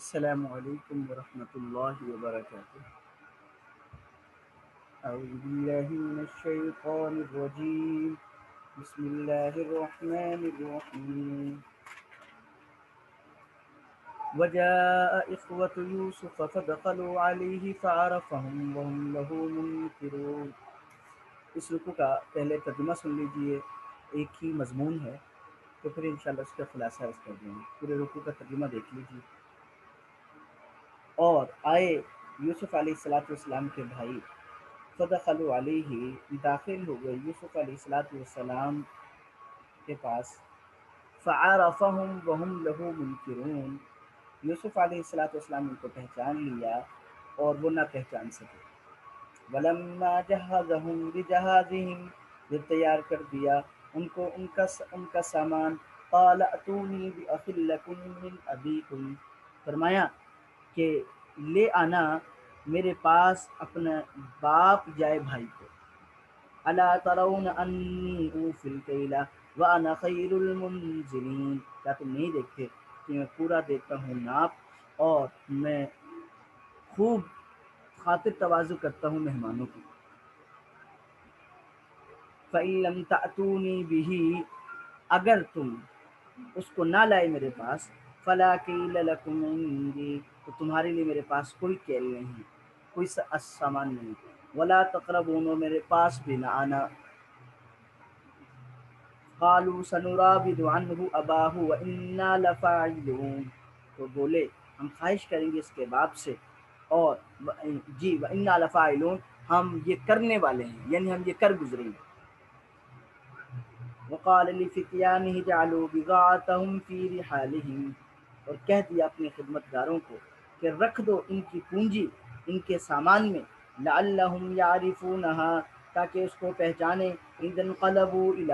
السلام علیکم ورحمۃ اللہ وبرکاتہ۔ اعوذ باللہ من الشیطان الرجیم، بسم اللہ الرحمن الرحیم۔ وجاء إخوة يوسف فدخلوا عليه فعرفهم وهم له منكرون۔ اس رکوع کا پہلے ترجمہ سن لیجئے، ایک ہی مضمون ہے تو پھر انشاءاللہ اس کا خلاصہ اس کر دیں گے۔ پورے رکوع کا ترجمہ دیکھ لیجئے۔ اور آئے یوسف علیہ السلام کے بھائی، فدخلوا علیہ داخل ہو گئے یوسف علیہ السلام کے پاس، فعرفهم وهم له منکرون، یوسف علیہ السلام ان کو پہچان لیا اور وہ نہ پہچان سکے۔ ولما جہزهم بجہازهم، جب تیار کر دیا ان کا سامان، قال اتونی باخ لکم من ابیکم، فرمایا کہ لے آنا میرے پاس اپنا باپ جائے بھائی کو۔ الا ترون انی اوفی الکیل وانا خیر المنزلین، کیا تم نہیں دیکھتے کہ میں پورا دیتا ہوں ناپ اور میں خوب خاطر تواضع کرتا ہوں مہمانوں کی۔ فإن لم تأتونی بہ، اگر تم اس کو نہ لائے میرے پاس، فلا کیل لکم عندی، تو تمہارے لیے میرے پاس کوئی کیل نہیں، کوئی سامان نہیں۔ ولا تقربون، میرے پاس بھی نہ آنا۔ قالوا سنراود عنہ اباہ وانا لفاعلون، تو بولے ہم خواہش کریں گے اس کے باپ سے، اور جی وانا لفاعلون، ہم یہ کرنے والے ہیں، یعنی ہم یہ کر گزریں گے۔ وقال لفتیانہ جعلوا بضاعتهم فی رحالہم، اور کہہ دیا اپنے خدمت گاروں کو کہ رکھ دو ان کی پونجی ان کے سامان میں، لعلہم یعرفونہا، تاکہ اس کو پہچانے، اذا انقلبوا الی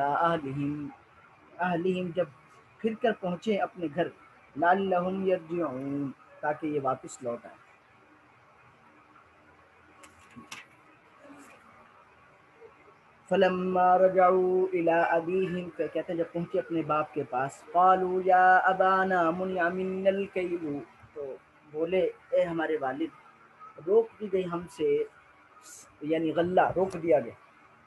اہلہم، جب پھر کر پہنچے اپنے گھر، لعلہم یرجعون، تاکہ یہ واپس لوٹ آئیں۔ فلما رجعوا الى ابیہم، پھر کہتے ہیں جب پہنچے اپنے باپ کے پاس، قالوا یا ابانا منع منا الکیل، تو بولے اے ہمارے والد، روک دی گئی ہم سے، یعنی غلہ روک دیا گیا۔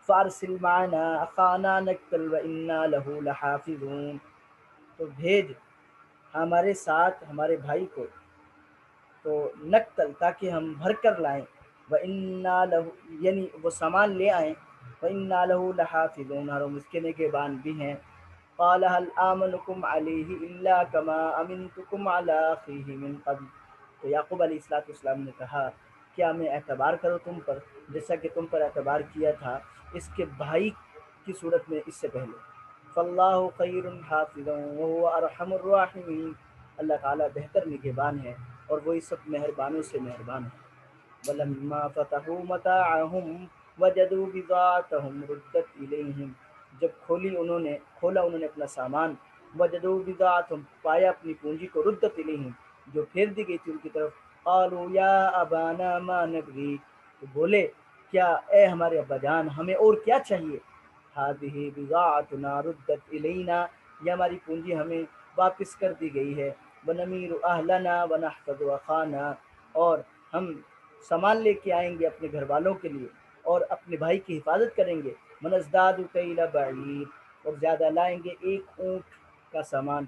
فارسل معنا اخانا نکتل وانا له لحافظون، تو بھیج ہمارے ساتھ ہمارے بھائی کو، تو نقتل تاکہ ہم بھر کر لائیں، وَإِنَّا لَهُ، یعنی وہ سامان لے آئیں، وَإِنَّا لَهُ لَحَافِظُونَ، اور ہم اس کے نگہبان بھی ہیں۔ قَالَ هَلْ آمَنُكُمْ عَلَيْهِ إِلَّا كَمَا أَمِنْتُكُمْ عَلَىٰ أَخِيهِ مِنْ قَبْلُ، تو یعقوب علیہ السلام نے کہا کیا میں اعتبار کروں تم پر جیسا کہ تم پر اعتبار کیا تھا اس کے بھائی کی صورت میں اس سے پہلے۔ فَاللَّهُ خَيْرٌ حَافِظًا وَهُوَ أَرْحَمُ الرَّاحِمِينَ، اللہ تعالیٰ بہتر نگہبان ہے اور وہی سب مہربانوں سے مہربان ہے۔ وَلَمَّا فَتَحُوا مَتَاعَهُمْ وَجَدُوا بِضَاعَتَهُمْ رُدَّتْ إِلَيْهِمْ، جب کھولا انہوں نے اپنا سامان، وَجَدُوا بِضَاعَتَهُمْ، پایا اپنی پونجی کو، رُدَّتْ إِلَيْهِمْ، جو پھیر دی گئی تھی ان کی طرف۔ قَالُوا يَا أَبَانَا مَا نَبْغِي، تو بولے کیا اے ہمارے ابا جان ہمیں اور کیا چاہیے۔ هَذِهِ بِضَاعَتُنَا رُدَّتْ إِلَيْنَا، یہ ہماری پونجی ہمیں واپس کر دی گئی ہے۔ وَنَمِيرُ أَهْلَنَا وَنَحْفَظُ أَخَانَا، اور ہم سامان لے کے آئیں گے اپنے گھر والوں کے لیے اور اپنے بھائی کی حفاظت کریں گے۔ وَنَزْدَادُ كَيْلَ بَعِيرٍ، اور زیادہ لائیں گے ایک اونٹ کا سامان۔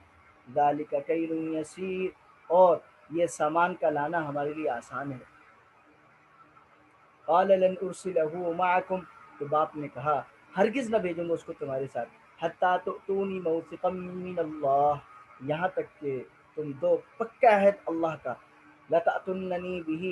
ذَلِكَ كَيْلٌ يَسِيرٌ، اور یہ سامان کا لانا ہمارے لیے آسان ہے۔ قَالَ لَنْ أُرْسِلَهُ مَعَكُمْ، تو باپ نے کہا ہرگز نہ بھیجوں گا اس کو تمہارے ساتھ، حَتَّىٰ تُؤْتُونِي مَوْثِقًا مِّنَ اللَّهِ، یہاں تک کہ تم دو پکا عہد اللہ کا، لَتَأْتُنَّنِي بِهِ،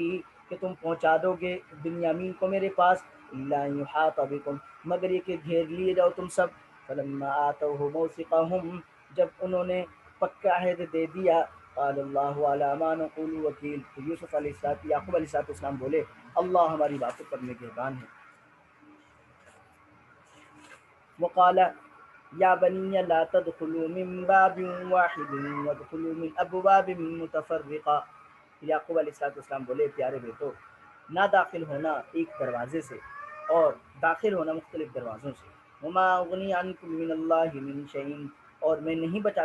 کہ تم پہنچا دو گے بنیامین کو میرے پاس، إِلَّا أَن يُحَاطَ بِكُمْ، مگر یہ کہ گھیر لیے جاؤ تم سب۔ فَلَمَّا آتَوْهُ مَوْثِقَهُمْ، جب انہوں نے پکا عہد دے دیا، قَالَ اللَّهُ عَلَىٰ مَا نَقُولُ وَكِيلٌ، تو یعقوب علیہ السلام بولے اللہ ہماری باتوں پر نگہبان ہے۔ وقال یا بنی لا تدخلوا من باب واحد وادخلوا من ابواب متفرقہ، یعقوب علیہ السلام بولے پیارے بیٹو، نہ داخل ہونا ایک دروازے سے اور داخل ہونا مختلف دروازوں سے۔ وما اغنی عنکم من اللہ من شیء، اور میں نہیں بچا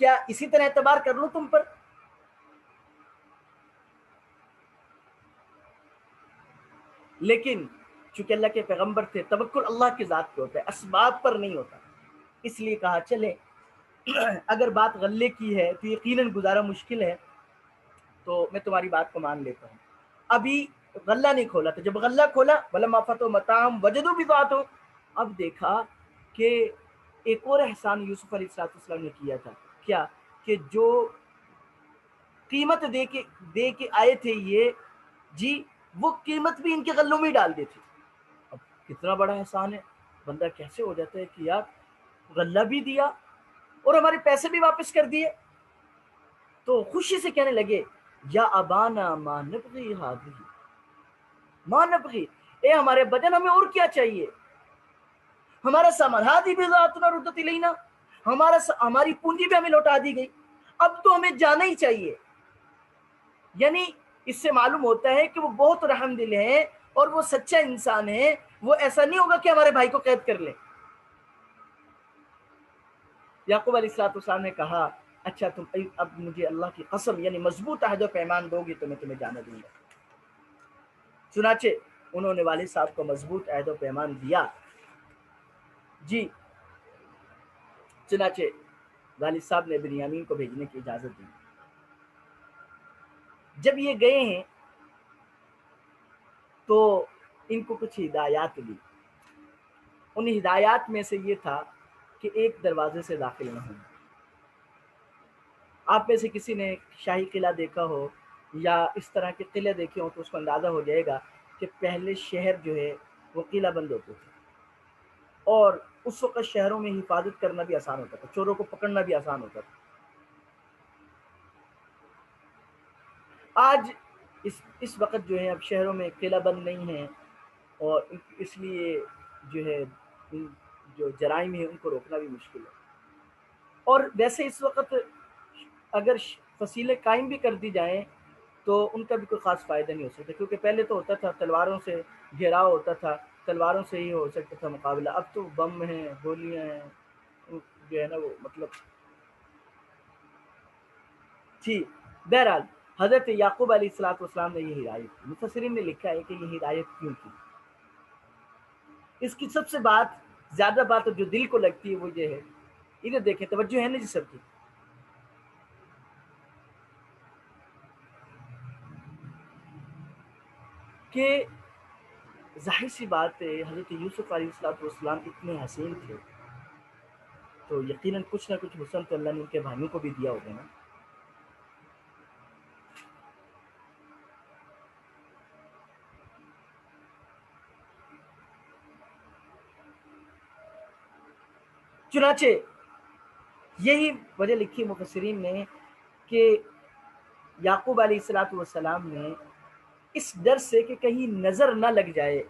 کیا اسی طرح اعتبار کر لوں تم پر؟ لیکن چونکہ اللہ کے پیغمبر تھے، توکل اللہ کی ذات پہ ہوتا ہے، اسباب پر نہیں ہوتا، اس لیے کہا چلے اگر بات غلے کی ہے تو یقیناً گزارا مشکل ہے، تو میں تمہاری بات کو مان لیتا ہوں۔ ابھی غلہ نہیں کھولا تھا، جب غلہ کھولا وَلَمَّا فَتَحُوا مَتَاعَهُمْ وَجَدُوا بِضَاعَتَهُمْ، اب دیکھا کہ ایک اور احسان یوسف علیہ السلام نے کیا تھا، کیا کہ جو قیمت دے کے آئے تھے یہ جی، وہ قیمت بھی ان کے غلوں میں ڈال دیتے۔ اب کتنا بڑا احسان ہے، بندہ کیسے ہو جاتا ہے کہ یار غلہ بھی دیا اور ہمارے پیسے بھی واپس کر دیے۔ تو خوشی سے کہنے لگے یا ابانا ما نبغی ہادی، ما نبغی، اے ہمارے بدن ہمیں اور کیا چاہیے، ہمارا سامان ہادی بضاعتنا ردت الینا، ہماری پونجی بھی ہمیں لوٹا دی گئی، اب تو ہمیں جانا ہی چاہیے۔ یعنی اس سے معلوم ہوتا ہے کہ وہ بہت رحم دل ہے اور وہ سچا انسان ہے، وہ ایسا نہیں ہوگا کہ ہمارے بھائی کو قید کر لے۔ یعقوب علیہ السلام نے کہا اچھا تم اب مجھے اللہ کی قسم یعنی مضبوط عہد و پیمان دو گی تو میں تمہیں جانا دوں گا۔ چنانچہ انہوں نے والد صاحب کو مضبوط عہد و پیمان دیا جی، چنانچہ والد صاحب نے بنیامین کو بھیجنے کی اجازت دی۔ جب یہ گئے ہیں تو ان کو کچھ ہدایات دی، ان ہدایات میں سے یہ تھا کہ ایک دروازے سے داخل نہ ہونا۔ آپ میں سے کسی نے شاہی قلعہ دیکھا ہو یا اس طرح کے قلعے دیکھے ہوں تو اس کو اندازہ ہو جائے گا کہ پہلے شہر جو ہے وہ قلعہ بند ہوتے تھے، اور اس وقت شہروں میں حفاظت کرنا بھی آسان ہوتا تھا، چوروں کو پکڑنا بھی آسان ہوتا تھا۔ آج اس وقت جو ہے اب شہروں میں قلعہ بند نہیں ہیں، اور اس لیے جو ہے جو جرائم ہیں ان کو روکنا بھی مشکل ہے۔ اور ویسے اس وقت اگر فصیلیں قائم بھی کر دی جائیں تو ان کا بھی کوئی خاص فائدہ نہیں ہو سکتا، کیونکہ پہلے تو ہوتا تھا تلواروں سے گھیراؤ ہوتا تھا، تلواروں سے ہی ہو سکتا تھا مقابلہ، اب تو بم ہیں، گولیاں ہیں، جو ہے نا وہ مطلب تھی۔ بہرحال حضرت یعقوب علیہ السلام نے یہ ہدایت کی، مفسرین نے لکھا ہے کہ یہ ہدایت کیوں کی، اس کی سب سے زیادہ بات جو دل کو لگتی ہے وہ یہ ہے، ادھر دیکھیں توجہ ہے نا جی سب کی، کہ ظاہر سی بات ہے حضرت یوسف علیہ السلام اتنے حسین تھے تو یقیناً کچھ نہ کچھ حسن تو اللہ نے ان کے بھائیوں کو بھی دیا ہوگا نا۔ چنانچہ یہی وجہ لکھی مفسرین نے کہ یعقوب علیہ السلام نے اس ڈر سے کہ کہیں نظر نہ لگ جائے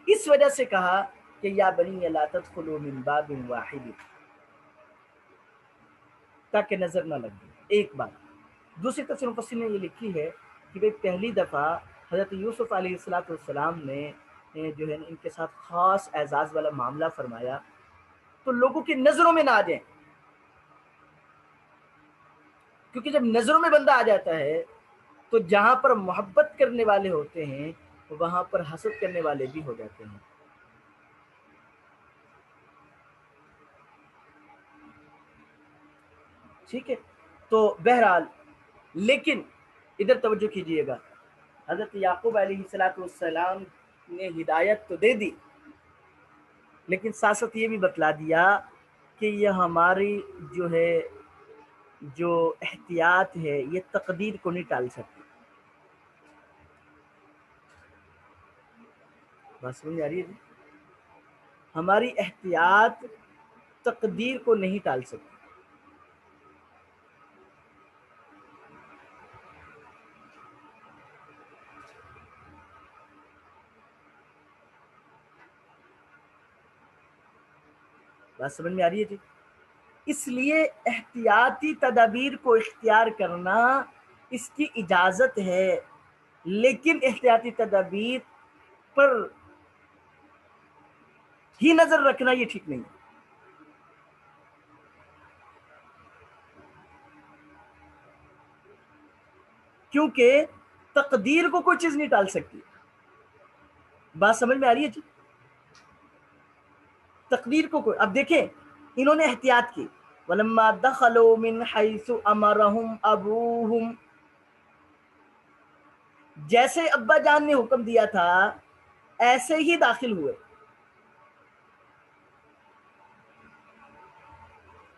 اس وجہ سے کہا کہ یا بنی لا تدخلوا من باب واحد، تاکہ نظر نہ لگ جائے، ایک بات۔ دوسری تفسیر مفسرین نے یہ لکھی ہے کہ بھئی پہلی دفعہ حضرت یوسف علیہ السلام نے جو ہے ان کے ساتھ خاص اعزاز والا معاملہ فرمایا تو لوگوں کی نظروں میں نہ آ جائیں، کیونکہ جب نظروں میں بندہ آ جاتا ہے تو جہاں پر محبت کرنے والے ہوتے ہیں وہاں پر حسد کرنے والے بھی ہو جاتے ہیں۔ ٹھیک ہے، تو بہرحال لیکن ادھر توجہ کیجئے گا، حضرت یعقوب علیہ السلام نے ہدایت تو دے دی لیکن ساتھ ساتھ یہ بھی بتلا دیا کہ یہ ہماری جو ہے جو احتیاط ہے یہ تقدیر کو نہیں ٹال سکتی۔ بات سمجھ آ رہی ہے؟ ہماری احتیاط تقدیر کو نہیں ٹال سکتی۔ بات سمجھ میں آ رہی ہے جی؟ اس لیے احتیاطی تدابیر کو اختیار کرنا اس کی اجازت ہے، لیکن احتیاطی تدابیر پر ہی نظر رکھنا یہ ٹھیک نہیں ہے، کیونکہ تقدیر کو کوئی چیز نہیں ٹال سکتی. بات سمجھ میں آ رہی ہے جی؟ تقدیر کو کوئی، اب دیکھیں انہوں نے احتیاط کی، وَلَمَّا دَخَلُوا مِنْ حَيْثُ أَمَرَهُمْ أَبُوهُمْ، جیسے ابا جان نے حکم دیا تھا ایسے ہی داخل ہوئے،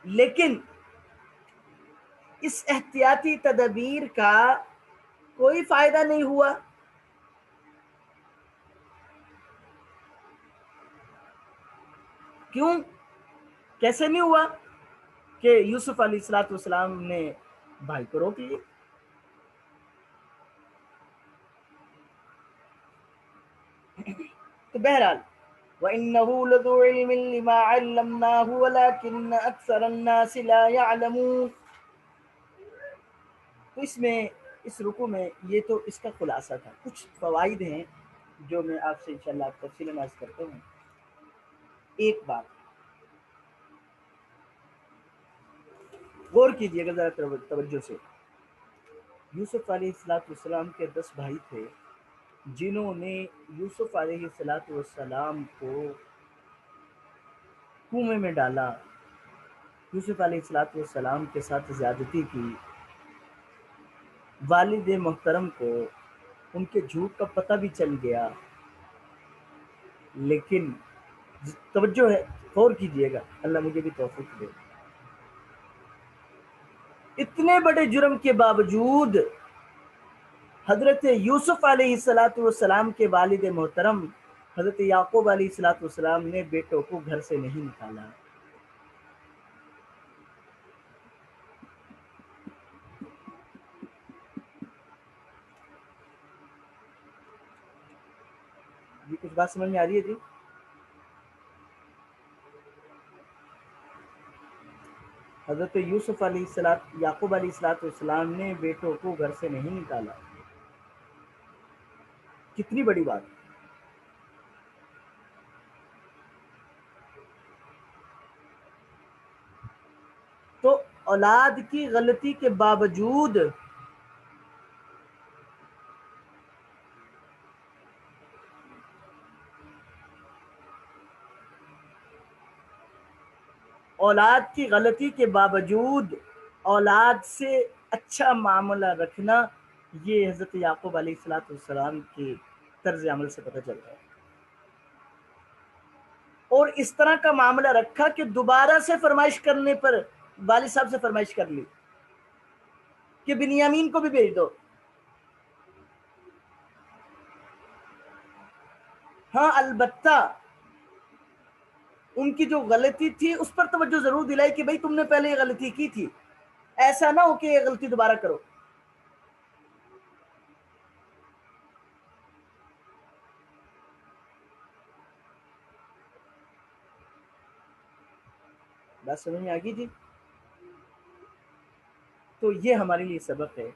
لیکن اس احتیاطی تدابیر کا کوئی فائدہ نہیں ہوا. کیوں؟ کیسے نہیں ہوا؟ کہ یوسف علیہ السلام نے بھائی کو روک لیے. تو بہرحال وَإِنَّهُ لَذُو عِلْمٍ لِمَا عَلَّمْنَاهُ وَلَكِنَّ أَكْثَرَ النَّاسِ لَا يَعْلَمُونَ. تو اس میں اس رکوع میں یہ تو اس کا خلاصہ تھا. کچھ فوائد ہیں جو میں آپ سے انشاءاللہ تفصیل عرض کرتا ہوں. ایک بات غور کیجیے گا ذرا توجہ سے. یوسف علیہ السلام کے 10 بھائی تھے جنہوں نے یوسف علیہ السلام کو کنویں میں ڈالا، یوسف علیہ السلام کے ساتھ زیادتی کی. والد محترم کو ان کے جھوٹ کا پتہ بھی چل گیا، لیکن توجہ ہے، غور کیجیے گا، اللہ مجھے بھی توفیق دے. اتنے بڑے جرم کے باوجود حضرت یوسف علیہ السلام کے والد محترم حضرت یعقوب علیہ السلام نے بیٹوں کو گھر سے نہیں نکالا. یہ کچھ بات سمجھ میں آ رہی ہے جی؟ حضرت یوسف علیہ یعقوب علیہ السلام نے بیٹوں کو گھر سے نہیں نکالا. کتنی بڑی بات. تو اولاد کی غلطی کے باوجود اولاد سے اچھا معاملہ رکھنا، یہ حضرت یعقوب علیہ السلام کے طرز عمل سے پتہ چلتا ہے. اور اس طرح کا معاملہ رکھا کہ دوبارہ سے فرمائش کرنے پر والد صاحب سے فرمائش کر لی کہ بنیامین کو بھی بھیج دو. ہاں البتہ ان کی جو غلطی تھی اس پر توجہ ضرور دلائی کہ بھئی تم نے پہلے یہ غلطی کی تھی، ایسا نہ ہو کہ یہ غلطی دوبارہ کرو. بات سمجھ میں آگی جی؟ تو یہ ہمارے لیے سبق ہے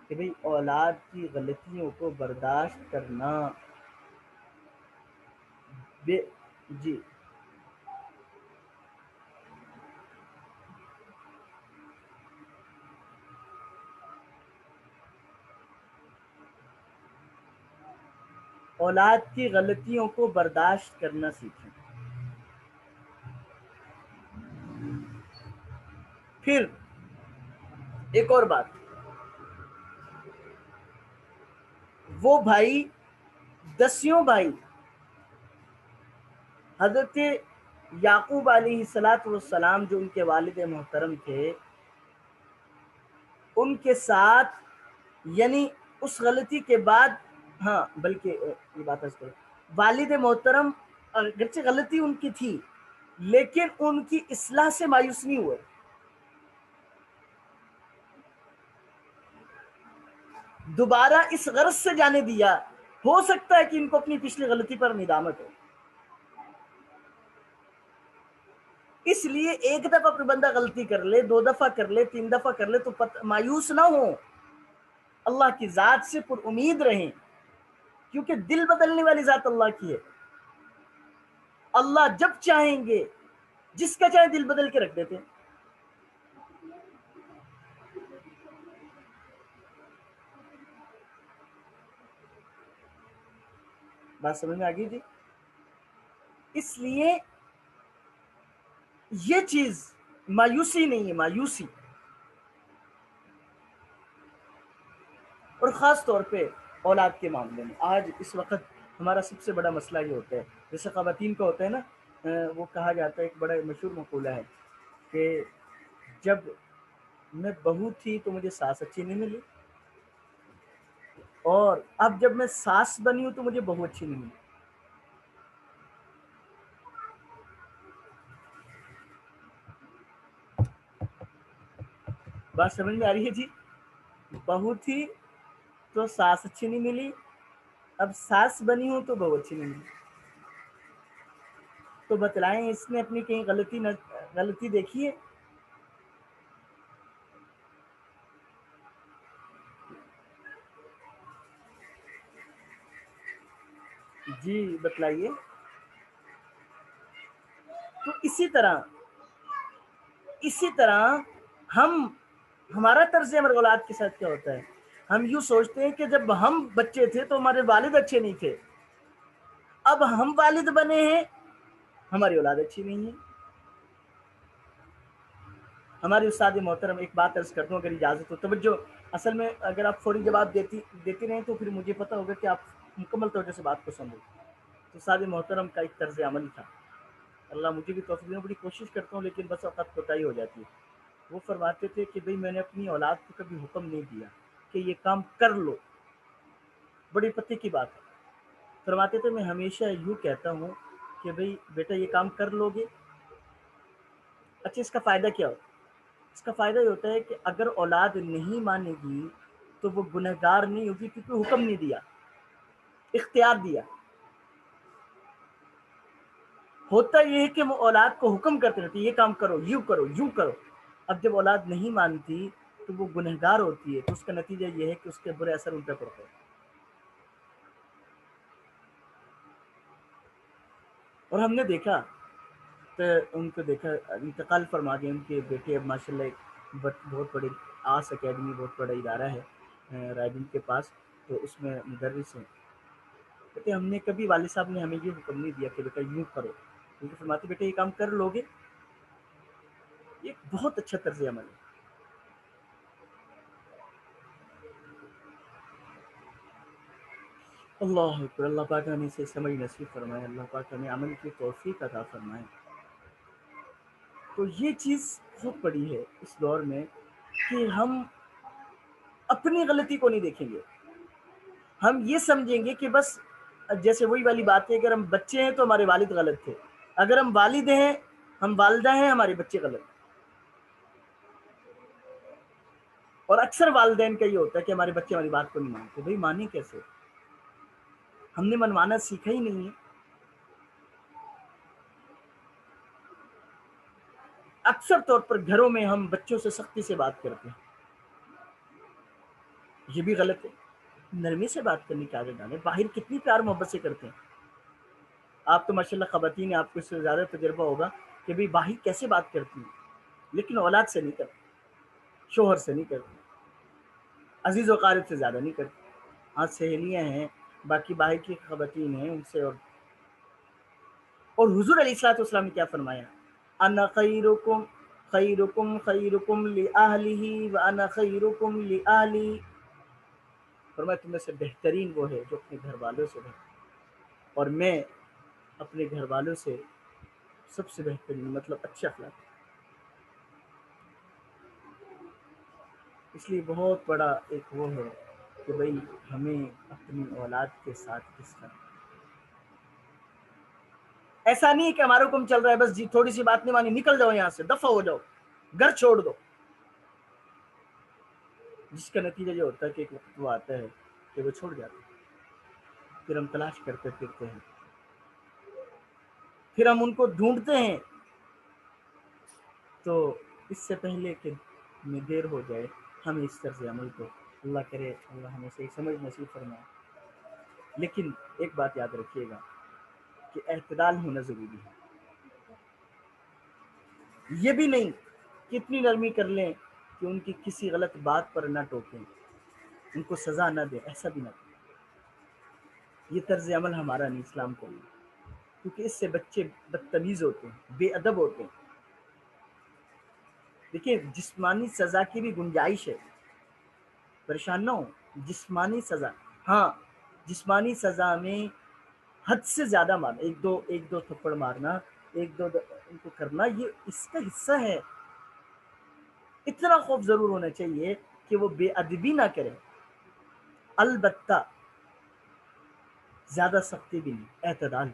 کہ بھئی اولاد کی غلطیوں کو برداشت کرنا. جی اولاد کی غلطیوں کو برداشت کرنا سیکھیں. پھر ایک اور بات، وہ بھائی 10 بھائی حضرت یعقوب علیہ السلام جو ان کے والد محترم تھے ان کے ساتھ، یعنی اس غلطی کے بعد، ہاں بلکہ یہ بات والد محترم اگرچہ غلطی ان کی تھی لیکن ان کی اصلاح سے مایوس نہیں ہوئے. دوبارہ اس غرض سے جانے دیا، ہو سکتا ہے کہ ان کو اپنی پچھلی غلطی پر ندامت ہو. اس لیے ایک دفعہ پر بندہ غلطی کر لے، 2 دفعہ کر لے، 3 دفعہ کر لے تو مایوس نہ ہو، اللہ کی ذات سے پر امید رہیں، کیونکہ دل بدلنے والی ذات اللہ کی ہے. اللہ جب چاہیں گے جس کا چاہے دل بدل کے رکھ دیتے ہیں. بات سمجھ میں آ گئی جی؟ اس لیے یہ چیز مایوسی نہیں ہے، مایوسی. اور خاص طور پہ اولاد کے معاملے میں آج اس وقت ہمارا سب سے بڑا مسئلہ یہ ہوتا ہے. جیسے خواتین کا ہوتا ہے نا، وہ کہا جاتا ہے، ایک بڑا مشہور مقولہ ہے کہ جب میں بہو تھی تو مجھے ساس اچھی نہیں ملی، اور اب جب میں ساس بنی ہوں تو مجھے بہو اچھی نہیں ملی. بات سمجھ میں آ رہی ہے جی؟ بہو تھی تو ساس اچھی نہیں ملی، اب ساس بنی ہوں تو بہو اچھی نہیں ملی. تو بتلائیں اس نے اپنی کہیں غلطی دیکھی ہے؟ جی بتلائیے. تو اسی طرح ہمارا طرز عمل اولاد کے ساتھ کیا ہوتا ہے؟ ہم یوں سوچتے ہیں کہ جب ہم بچے تھے تو ہمارے والد اچھے نہیں تھے، اب ہم والد بنے ہیں، ہماری اولاد اچھی نہیں ہے. ہمارے استاد محترم، ایک بات عرض کرتا ہوں اگر اجازت ہو توجہ. اصل میں اگر آپ فوری جواب دیتی رہیں تو پھر مجھے پتا ہوگا کہ آپ مکمل توجہ سے بات کو سمجھو. تو استاد محترم کا ایک طرز عمل تھا، اللہ مجھے بھی توفیق دے، بڑی کوشش کرتا ہوں لیکن بس اوقات کوتاہی ہو جاتی ہے. وہ فرماتے تھے کہ بھئی میں نے اپنی اولاد کو کبھی حکم نہیں دیا کہ یہ کام کر لو. بڑی پتے کی بات ہے. فرماتے تھے میں ہمیشہ یوں کہتا ہوں کہ بھئی بیٹا یہ کام کر لو گے. اچھا اس کا فائدہ کیا ہوتا ہے؟ اس کا فائدہ یہ ہوتا ہے کہ اگر اولاد نہیں مانے گی تو وہ گنہگار نہیں ہوگی، کیونکہ حکم نہیں دیا، اختیار دیا. ہوتا یہ ہے کہ وہ اولاد کو حکم کرتے رہتے، یہ کام کرو، یوں کرو، یوں کرو. اب جب اولاد نہیں مانتی تو وہ گنہگار ہوتی ہے، تو اس کا نتیجہ یہ ہے کہ اس کے برے اثر ان پہ پڑتے ہیں. اور ہم نے دیکھا تو ان کو دیکھا، انتقال فرما گئے ان کے بیٹے. اب ماشاء اللہ ایک بہت بڑی آس اکیڈمی، بہت بڑا ادارہ ہے رائے گنج کے پاس، تو اس میں مدرس ہیں. کہتے ہم نے کبھی، والد صاحب نے ہمیں یہ حکم نہیں دیا کہ بیٹا یوں کرو، کیونکہ فرماتے بیٹا یہ کام کر لو گے. یہ بہت اچھا طرز عمل ہے. اللہ اکبر. اللہ پاک ہمیں سے سمجھ نصیب فرمائے، اللہ پاک ہمیں عمل کی توفیق عطا فرمائے. تو یہ چیز بہت بڑی ہے اس دور میں کہ ہم اپنی غلطی کو نہیں دیکھیں گے. ہم یہ سمجھیں گے کہ بس جیسے وہی والی بات ہے، اگر ہم بچے ہیں تو ہمارے والد غلط تھے، اگر ہم والد ہیں، ہم والدہ ہیں، ہمارے بچے غلط. اور اکثر والدین کا یہ ہوتا ہے کہ ہمارے بچے ہماری بات کو نہیں مانتے. بھائی مانے کیسے؟ ہم نے منوانا سیکھا ہی نہیں ہے. اکثر طور پر گھروں میں ہم بچوں سے سختی سے بات کرتے ہیں، یہ بھی غلط ہے. نرمی سے بات کرنے کی عادت ڈالیں. باہر کتنی پیار محبت سے کرتے ہیں. آپ تو ماشاء اللہ خواتین ہیں، آپ کو اس سے زیادہ تجربہ ہوگا کہ بھئی باہر کیسے بات کرتی ہیں، لیکن اولاد سے نہیں کرتی، شوہر سے نہیں کرتی، عزیز و اقارب سے زیادہ نہیں کرتی. ہاں سہیلیاں ہیں، باقی باہر کی خواتین ہیں، ان سے. اور حضور علیہ الصلوۃ والسلام نے کیا فرمایا؟ انا خیرکم خیرکم خیرکم لأہلہ وانا خیرکم لأہلی. فرمایا تم میں سے بہترین وہ ہے جو اپنے گھر والوں سے بہتر، اور میں اپنے گھر والوں سے سب سے بہترین، مطلب اچھا اخلاق. اس لیے بہت بڑا ایک وہ ہے کہ بھئی ہمیں اپنی اولاد کے ساتھ کس طرح. ایسا نہیں کہ ہمارا حکم چل رہا ہے بس جی تھوڑی سی بات نہیں مانی نکل جاؤ یہاں سے، دفع ہو جاؤ، گھر چھوڑ دو. جس کا نتیجہ یہ ہوتا ہے کہ ایک وقت وہ آتا ہے کہ وہ چھوڑ جاتے ہیں، پھر ہم تلاش کرتے پھرتے ہیں، پھر ہم ان کو ڈھونڈتے ہیں. تو اس سے پہلے کہ میں دیر ہو جائے ہمیں اس طرز عمل کو، اللہ کرے اللہ ہمیں صحیح سمجھ نصیب فرمائے. لیکن ایک بات یاد رکھیے گا کہ اعتدال ہونا ضروری ہے. یہ بھی نہیں کہ اتنی نرمی کر لیں کہ ان کی کسی غلط بات پر نہ ٹوکیں، ان کو سزا نہ دیں، ایسا بھی نہ کریں. یہ طرز عمل ہمارا نہیں، اسلام کو نہیں، کیونکہ اس سے بچے بدتمیز ہوتے ہیں، بے ادب ہوتے ہیں. دیکھیں جسمانی سزا کی بھی گنجائش ہے، پریشان نہ ہو. جسمانی سزا، ہاں جسمانی سزا میں حد سے زیادہ مارنا، ایک دو تھپڑ مارنا، ایک دو ان کو کرنا، یہ اس کا حصہ ہے. اتنا خوف ضرور ہونا چاہیے کہ وہ بے ادبی نہ کرے، البتہ زیادہ سختی بھی نہیں، اعتدال،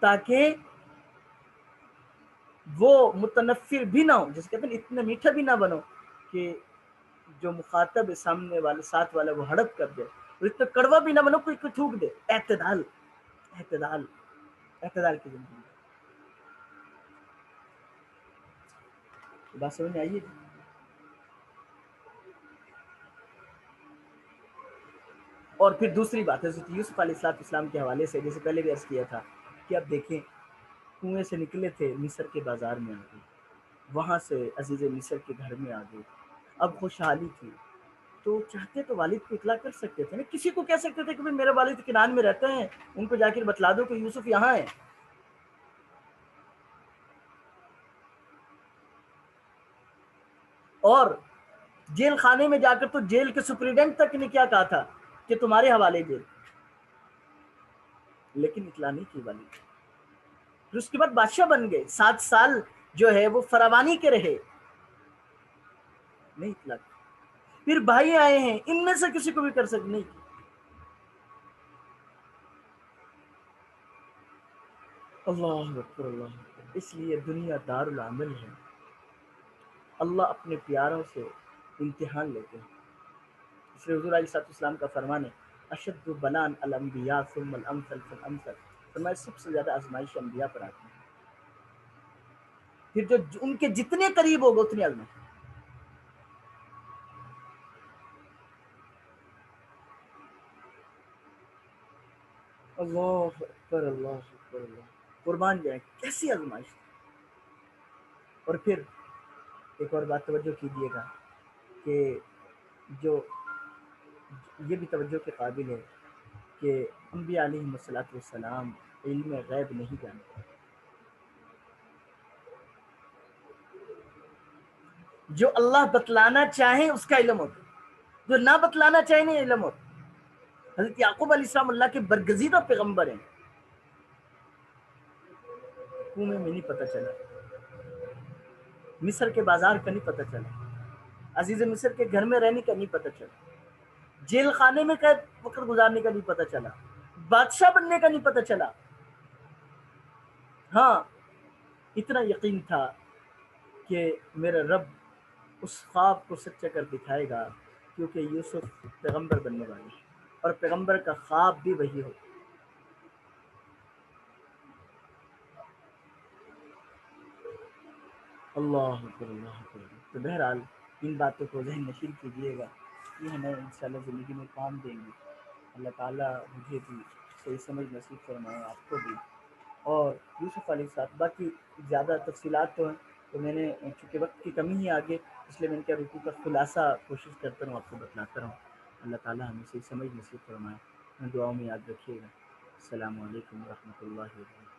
تاکہ وہ متنفر بھی نہ ہو. جیسے کہتے ہیں اتنا میٹھا بھی نہ بنو کہ جو مخاطب ہے سامنے والے ساتھ والا وہ ہڑپ کر دے، اور اتنا کڑوا بھی نہ بنو کوئی تھوک دے. اعتدال، اعتدال، اعتدال کی زندگی. بات سمجھ میں آئیے. اور پھر دوسری بات ہے حضرت یوسف علیہ السلام کے حوالے سے، جیسے پہلے بھی عرض کیا تھا کہ اب دیکھیں کنویں سے نکلے تھے، مصر کے بازار میں آ گئے، وہاں سے عزیز مصر کے گھر میں آ گئے، اب خوشحالی تھی. تو چاہتے تو والد کو اطلاع کر سکتے تھے نا، کسی کو کہہ سکتے تھے کہ میرے والد کنان میں رہتے ہیں، ان کو جا کے بتلا دو کہ یوسف یہاں ہے. اور جیل خانے میں جا کر تو جیل کے سپریڈنٹ تک نے کیا کہا تھا کہ تمہارے حوالے جیل، لیکن اطلاع نہیں کی والد. پھر اس کے بعد بادشاہ بن گئے، 7 سال جو ہے وہ فراوانی کے رہے، نہیں اطلاع. پھر بھائی آئے ہیں، ان میں سے کسی کو بھی کر سکتے نہیں. اللہ اکبر، اللہ اکبر. اس لیے دنیا دار العمل ہے، اللہ اپنے پیاروں سے امتحان لیتے ہیں. اس لیے حضور علیہ السلام کا فرمان ہے اشد بلان الانبیاء ثم الامثل فالامثل، فرمایا سب سے زیادہ آزمائش انبیاء پر آتی ہے، پھر جو ان کے جتنے قریب ہوگا اتنی آزمائش. اللہ اکبر، اللہ اکبر، اللہ قربان جائیں کیسی آزمائش. اور پھر ایک اور بات توجہ کیجیے گا کہ جو یہ بھی توجہ کے قابل ہے کہ انبیاء علیہ الصلوۃ والسلام علم غیب نہیں جانتے. جو اللہ بتلانا چاہیں اس کا علم ہوتا ہے، جو نہ بتلانا چاہیں نہیں علم ہوتا. حضرت یعقوب علیہ السلام اللہ کے برگزیدہ پیغمبر ہیں، کنویں میں نہیں پتہ چلا، مصر کے بازار کا نہیں پتہ چلا، عزیز مصر کے گھر میں رہنے کا نہیں پتہ چلا، جیل خانے میں قید وقت گزارنے کا نہیں پتہ چلا، بادشاہ بننے کا نہیں پتہ چلا. ہاں اتنا یقین تھا کہ میرا رب اس خواب کو سچا کر دکھائے گا، کیونکہ یوسف پیغمبر بننے والے ہیں اور پیغمبر کا خواب بھی وہی ہو. اللہ اکبر، اللہ اکبر. تو بہرحال ان باتوں کو ذہن نشین کیجیے گا، یہ ہمیں انشاءاللہ زندگی میں کام دیں گے. اللہ تعالیٰ مجھے بھی صحیح سمجھ نصیب فرمائے، آپ کو بھی. اور یوسف علیہ السلام باقی زیادہ تفصیلات تو ہیں، تو میں نے چونکہ وقت کی کمی ہی آگے، اس لیے میں نے کیا رکوع کا خلاصہ کوشش کرتا ہوں آپ کو بتلاتا رہوں. اللہ تعالیٰ ہمیں صحیح سمجھ نصیب فرمائے. دعاؤں میں یاد رکھیے گا. السلام علیکم ورحمۃ اللہ وبرکاتہ.